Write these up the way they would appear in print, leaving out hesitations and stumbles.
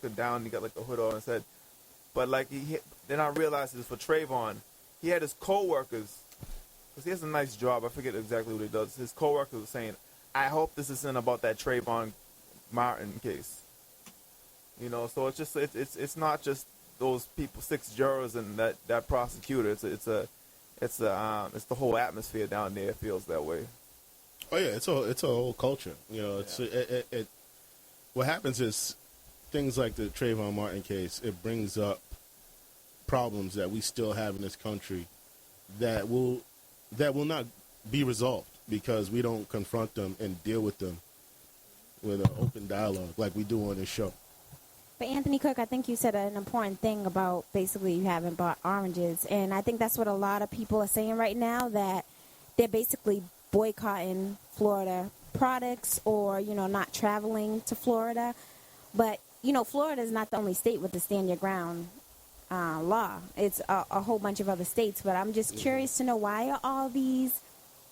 looking down, he got like a hood on and said, but like then I realized it's for Trayvon. He had his coworkers, because he has a nice job. I forget exactly what he does. His coworkers were saying, "I hope this isn't about that Trayvon Martin case." You know, so it's just it's not just those people, 6 jurors and that prosecutor. It's the whole atmosphere down there. It feels that way. Oh yeah, it's a whole culture. You know, it what happens is things like the Trayvon Martin case. It brings up problems that we still have in this country that will not be resolved because we don't confront them and deal with them with an open dialogue like we do on this show. But Anthony Cook, I think you said an important thing about basically you haven't bought oranges. And I think that's what a lot of people are saying right now, that they're basically boycotting Florida products or, you know, not traveling to Florida. But, you know, Florida is not the only state with the stand your ground law. It's a whole bunch of other states. But I'm just curious to know, why are all these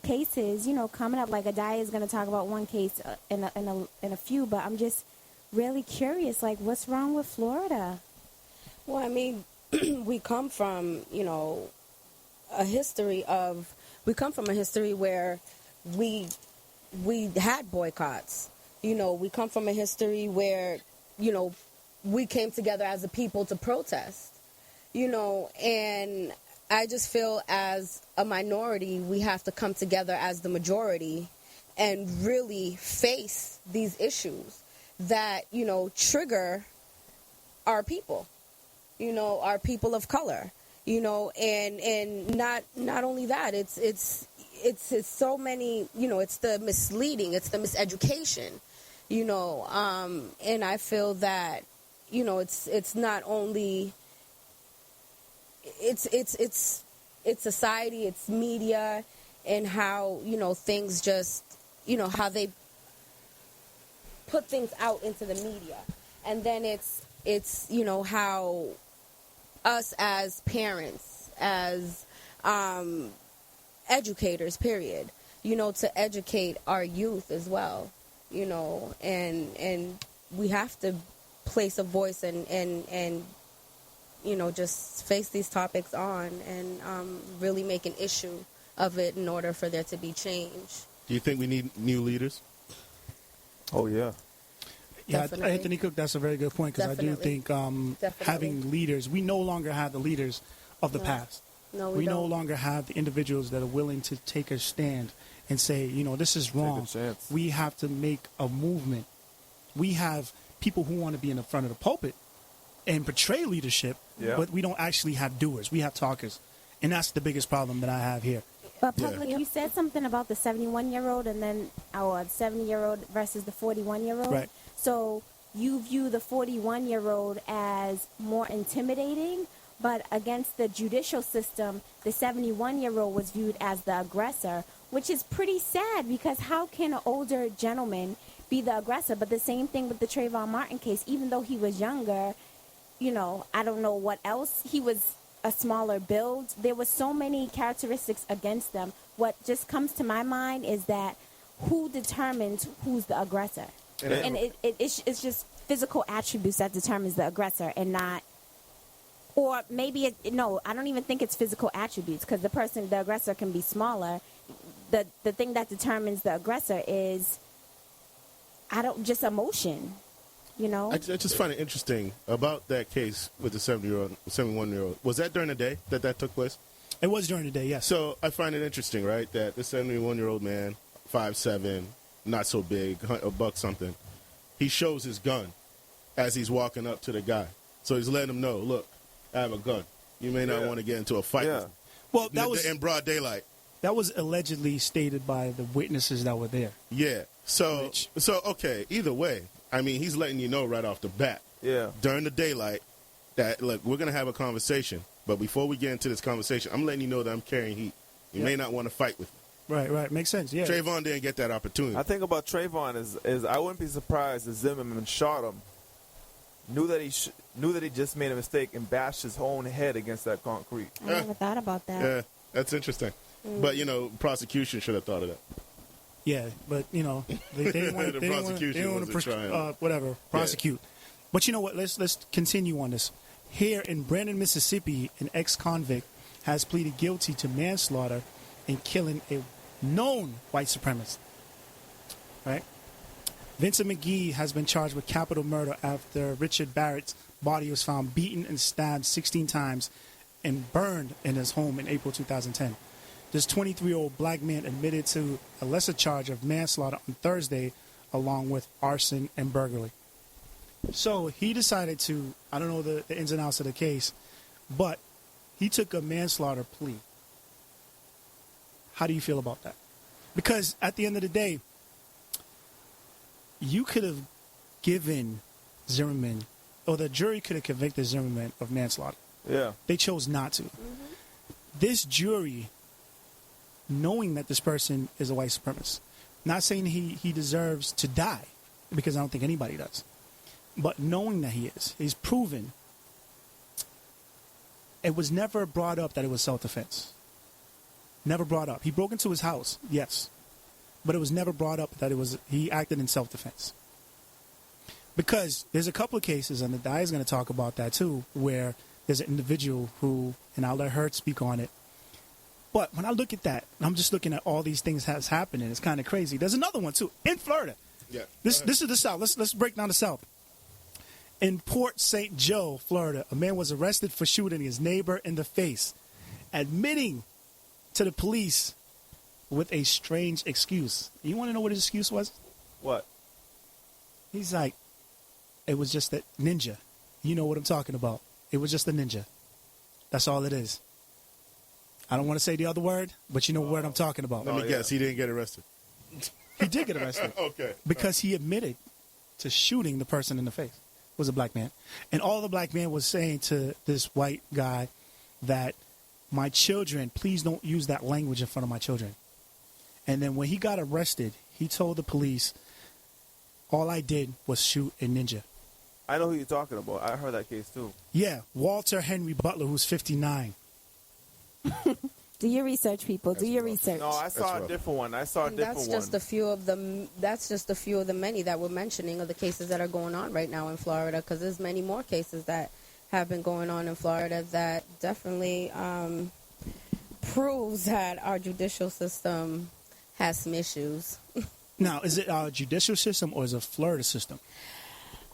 cases, you know, coming up? Like Adaya is going to talk about one case in a few, but I'm just really curious, like, what's wrong with Florida? Well, I mean, we come from, you know, a history where we had boycotts. You know, we come from a history where, you know, we came together as a people to protest, you know, and I just feel as a minority, we have to come together as the majority and really face these issues that, you know, trigger our people, you know, our people of color, you know, and not only that, it's so many, you know, it's the misleading, it's the miseducation, you know, and I feel that, you know, it's not only, it's society, it's media, and how, you know, things just, you know, how they put things out into the media. And then it's you know, how us as parents, as educators, period, you know, to educate our youth as well, you know, and we have to place a voice and you know, just face these topics on and really make an issue of it in order for there to be change. Do you think we need new leaders? Oh, yeah. Yeah, Definitely. Anthony Cook, that's a very good point, because I do think having leaders, we no longer have the leaders of the past. No, we don't. no longer have the individuals that are willing to take a stand and say, you know, this is wrong. We have to make a movement. We have people who want to be in the front of the pulpit and portray leadership, but we don't actually have doers. We have talkers. And that's the biggest problem that I have here. But Public, you said something about the 71-year-old and then our 70-year-old versus the 41-year-old. Right. So you view the 41-year-old as more intimidating, but against the judicial system, the 71-year-old was viewed as the aggressor, which is pretty sad, because how can an older gentleman be the aggressor? But the same thing with the Trayvon Martin case, even though he was younger, you know, I don't know what else. He was a smaller build. There were so many characteristics against them. What just comes to my mind is that who determines who's the aggressor? And it's just physical attributes that determines the aggressor, and not, or maybe, no, I don't even think it's physical attributes, because the aggressor can be smaller. The thing that determines the aggressor is, just emotion, you know? I just find it interesting about that case with the 71-year-old. Was that during the day that took place? It was during the day, yes. So I find it interesting, right, that the 71-year-old man, 5'7", not so big, a buck something, he shows his gun as he's walking up to the guy. So he's letting him know, look, I have a gun. You may not want to get into a fight with me. Well, that was in broad daylight. That was allegedly stated by the witnesses that were there. Yeah. So okay, either way, I mean, he's letting you know right off the bat. Yeah. During the daylight that, look, we're going to have a conversation, but before we get into this conversation, I'm letting you know that I'm carrying heat. You may not want to fight with me. Right. Makes sense, yeah. Trayvon didn't get that opportunity. I think about Trayvon is I wouldn't be surprised if Zimmerman shot him, knew that he just made a mistake and bashed his own head against that concrete. I never thought about that. Yeah, that's interesting. But, you know, prosecution should have thought of that. Yeah, but, you know, they didn't want to prosecute. But you know what? Let's continue on this. Here in Brandon, Mississippi, an ex-convict has pleaded guilty to manslaughter in killing a known white supremacist. Right? Vincent McGee has been charged with capital murder after Richard Barrett's body was found beaten and stabbed 16 times and burned in his home in April 2010. This 23-year-old black man admitted to a lesser charge of manslaughter on Thursday, along with arson and burglary. So he decided to, I don't know the ins and outs of the case, but he took a manslaughter plea. How do you feel about that? Because at the end of the day, you could have given Zimmerman, or the jury could have convicted Zimmerman of manslaughter. Yeah. They chose not to. This jury, knowing that this person is a white supremacist, not saying he deserves to die, because I don't think anybody does, but knowing that he is, he's proven. It was never brought up that it was self-defense. Never brought up. He broke into his house, yes, but it was never brought up that he acted in self-defense. Because there's a couple of cases, and the guy is going to talk about that too, where there's an individual who, and I'll let her speak on it. But when I look at that, I'm just looking at all these things that's happening. It's kind of crazy. There's another one too in Florida. Yeah. This is the South. Let's break down the South. In Port St. Joe, Florida, a man was arrested for shooting his neighbor in the face, admitting to the police with a strange excuse. You want to know what his excuse was? What? He's like, it was just that ninja. You know what I'm talking about. It was just a ninja. That's all it is. I don't want to say the other word, but you know what I'm talking about. Let me guess. He didn't get arrested. He did get arrested. Okay. Because he admitted to shooting the person in the face. It was a black man. And all the black man was saying to this white guy that, my children, please don't use that language in front of my children. And then when he got arrested, he told the police, all I did was shoot a ninja. I know who you're talking about. I heard that case too. Yeah, Walter Henry Butler, who's 59. Do your research, people. Do your research. No, I saw a different one. That's just a few of them. That's just a few of the many that we're mentioning of the cases that are going on right now in Florida. Because there's many more cases that have been going on in Florida that definitely proves that our judicial system has some issues. Now, is it our judicial system or is it a Florida system?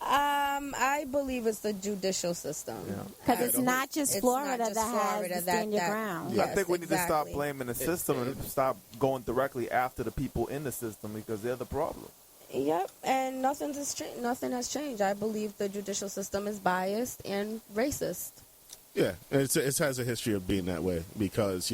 I believe it's the judicial system. Because it's not just Florida that has to stand your ground. I think we need to stop blaming the system and stop going directly after the people in the system because they're the problem. Yep, and nothing has changed. I believe the judicial system is biased and racist. Yeah, it has a history of being that way because,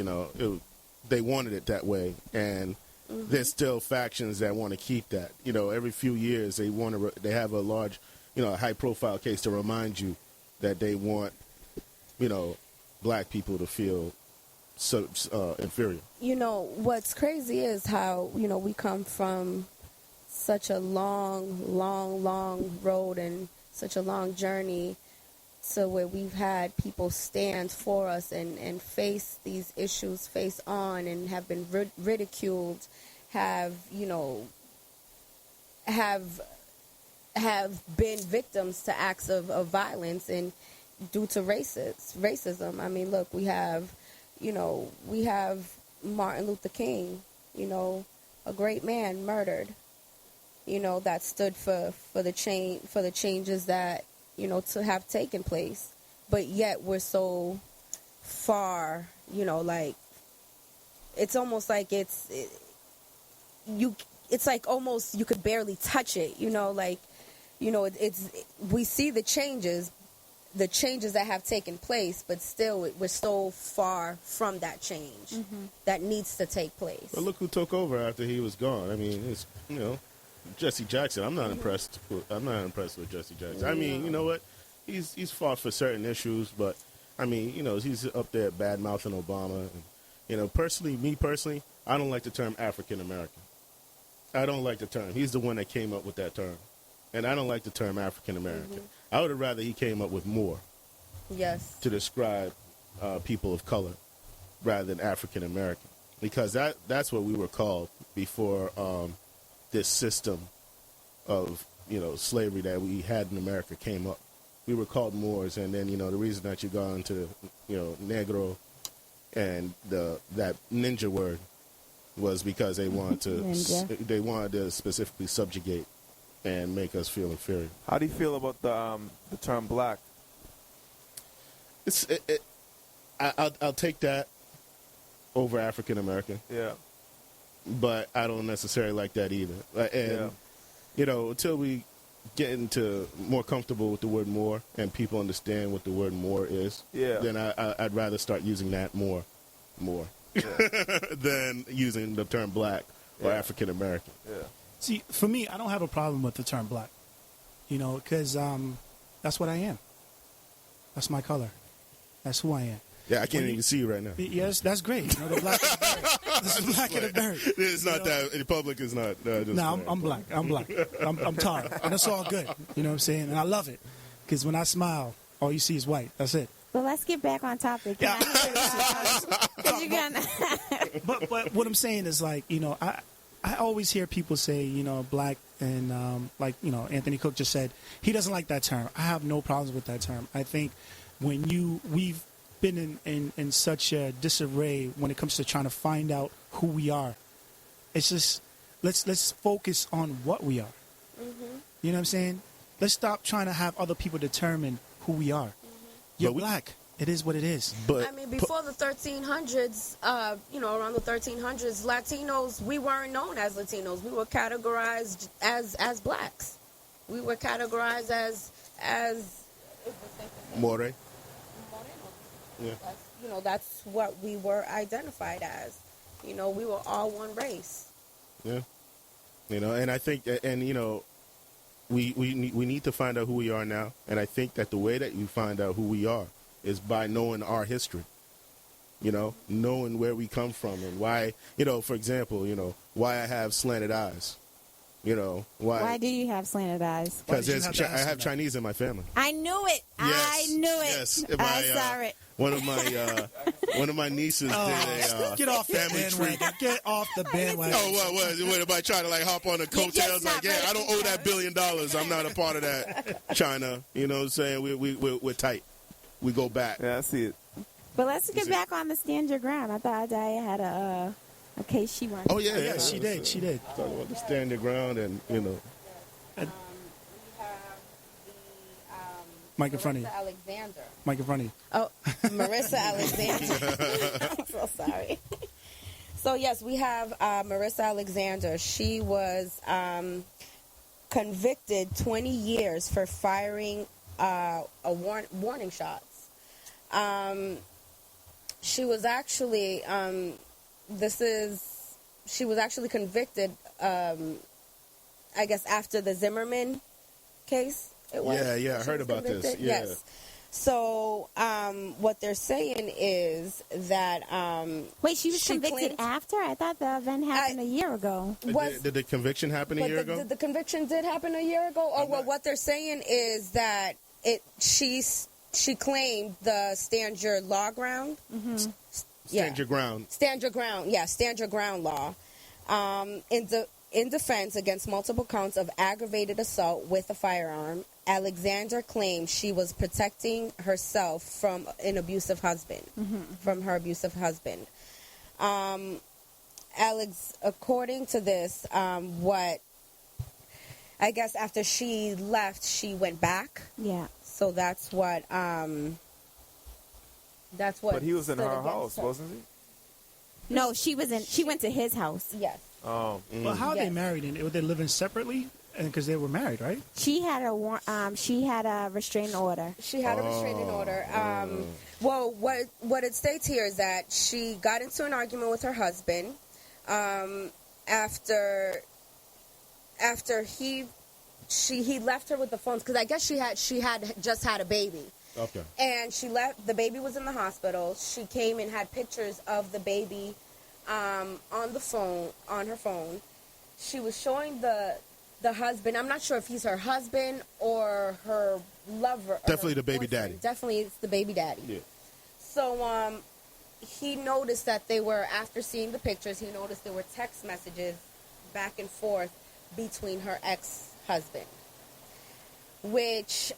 they wanted it that way, and there's still factions that want to keep that. Every few years they have a large, a high-profile case to remind you that they want, black people to feel inferior. What's crazy is how, we come from such a long road and such a long journey to where we've had people stand for us and face these issues face on and have been ridiculed, have been victims to acts of violence and due to racism. I mean, look, we have Martin Luther King, a great man murdered, that stood for the changes that, to have taken place. But yet we're so far, it's almost like it's like almost you could barely touch it, we see the changes that have taken place, but still we're so far from that change that needs to take place. But look who took over after he was gone. I mean, it's, Jesse Jackson. I'm not impressed with Jesse Jackson. I mean, you know what? He's fought for certain issues, but I mean, he's up there bad mouthing Obama. And, personally, I don't like the term African American. I don't like the term. He's the one that came up with that term, and I don't like the term African American. I would have rather he came up with more. Yes. To describe people of color rather than African American, because that's what we were called before. This system of slavery that we had in America came up. We were called Moors, and then the reason that you got into negro and that ninja word was because they wanted to specifically subjugate and make us feel inferior. How do you feel about the term black? I'll take that over African American. Yeah. But I don't necessarily like that either. And until we get into more comfortable with the word more and people understand what the word more is, then I'd rather start using that more than using the term black or African American. Yeah. See, for me, I don't have a problem with the term black, because that's what I am. That's my color. That's who I am. Yeah, I can't even see you right now. Yes, that's great. The black of the berry. This is black of the berry. It's not that. The public is not. No, I'm black. I'm black. I'm tired. And it's all good. You know what I'm saying? And I love it. Because when I smile, all you see is white. That's it. But let's get back on topic. Yeah. But But what I'm saying is, like, I always hear people say, black, and like, Anthony Cook just said, he doesn't like that term. I have no problems with that term. I think when we've been in such a disarray when it comes to trying to find out who we are. It's just let's focus on what we are. Mm-hmm. You know what I'm saying? Let's stop trying to have other people determine who we are. Mm-hmm. You're black. It is what it is. But before the 1300s, around the 1300s, Latinos, we weren't known as Latinos. We were categorized as blacks. We were categorized as More. Yeah. That's what we were identified as. We were all one race. Yeah. And I think, we need to find out who we are now. And I think that the way that you find out who we are is by knowing our history. Knowing where we come from and why, for example, why I have slanted eyes. Why do you have slanted eyes? Because I have Chinese in my family. I knew it. Yes, I knew it. Yes. I saw it. One of my nieces did a get off the family bandwagon. tree. Get off the bandwagon. Oh, what am I trying to hop on the coattails? Like, I don't owe that $1 billion. I'm not a part of that. China, you know what I'm saying? We're tight. We go back. Yeah, I see it. But let's get back on the stand your ground. I thought Adaya had a case she wanted. Oh yeah, she did. She did. Talk about the stand your ground and we have the Mike in front of you. Marissa Alexander. Mike in front of you. Oh, Marissa Alexander. I'm so sorry. So yes, we have Marissa Alexander. She was convicted 20 years for firing warning shots. She was actually she was actually convicted, I guess, after the Zimmerman case. It was. Yeah, I heard about this. Yeah. Yes. So what they're saying is that wait, she was convicted after? I thought the event happened a year ago. Did the conviction happen a year ago? The conviction did happen a year ago. Oh, well, what they're saying is that she claimed the stand your law ground. Mm-hmm. Stand your ground. Stand your ground. Yeah, stand your ground law. In defense against multiple counts of aggravated assault with a firearm, Alexander claimed she was protecting herself from an abusive husband, from her abusive husband. According to this, what I guess after she left, she went back. Yeah. So that's what. But he was in her house, wasn't he? No, she was in. She went to his house. Yes. Oh. Well, how are they married? And were they living separately? And because they were married, right? She had a restraining order. She had a restraining order. Well, what it states here is that she got into an argument with her husband after he left her with the phones, because I guess she had just had a baby. Okay. And she left. The baby was in the hospital. She came and had pictures of the baby on her phone. She was showing the husband. I'm not sure if he's her husband or her lover. Definitely the baby daddy. Definitely it's the baby daddy. Yeah. So he noticed that they were, after seeing the pictures, he noticed there were text messages back and forth between her ex-husband. which